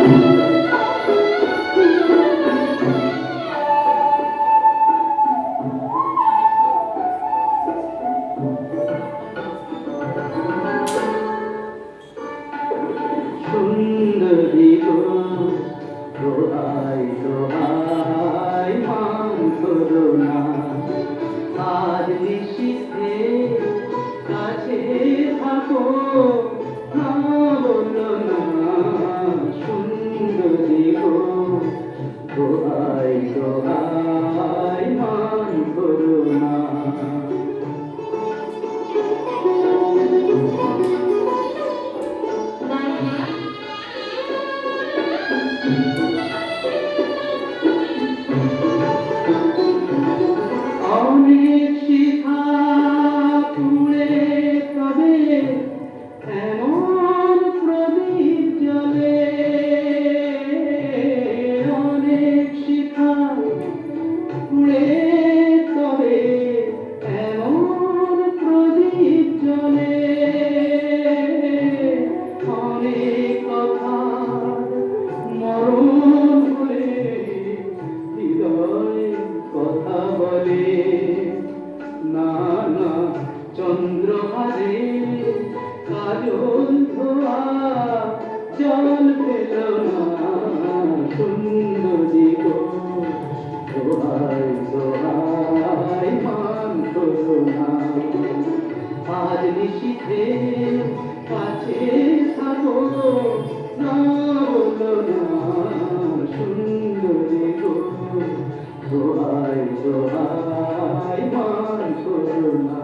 সুন্দরী গো দোহাই দোহাই মান করো না, আজ নিশীথে কাছে থাকো, না বলো না। সুন্দরী গো দোহাই দোহাই মান করো না। অনেক শিখা পুড়ে তবে এমন প্রদীপ জ্বলে, অনেক শিখা পুড়ে তবে এমন প্রদীপ জ্বলে, অনেক কথা মরণ হলে হৃদয় কথা বলে, না না চন্দ্রহারে কাজল ধোয়া জল পেল না। সুন্দরী গো দোহাই দোহাই মান করো না, আজ নিশীথে কাছে থাকো, না বলো না। সুন্দরী গো দোহাই দোহাই মান করো না।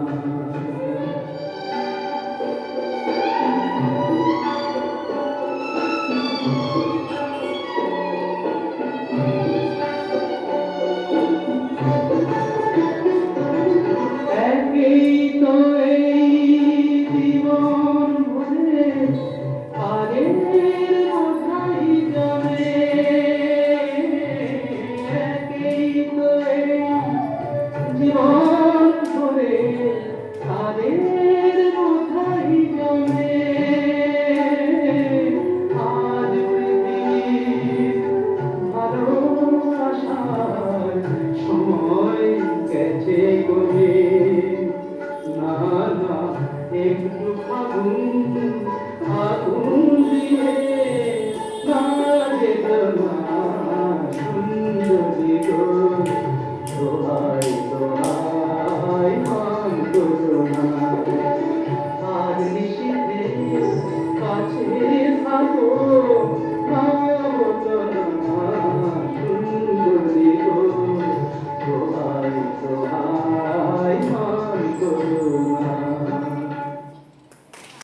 একই তো এই জীবন ভরে আগের বোঝাই জমে, একই তো এই জীবন ভরে আগের বোঝাই জমে, আজ পৃথিবীর ভালোবাসার সময় গেছে গলে, না না একটু আগুন আগুন দিয়ে না যেত না। সুন্দরী গো দোহাই দোহাই মান করো না, আজ নিশীথে কাছে থাকো, না বলো না। সুন্দরী গো দোহাই দোহাই মান করো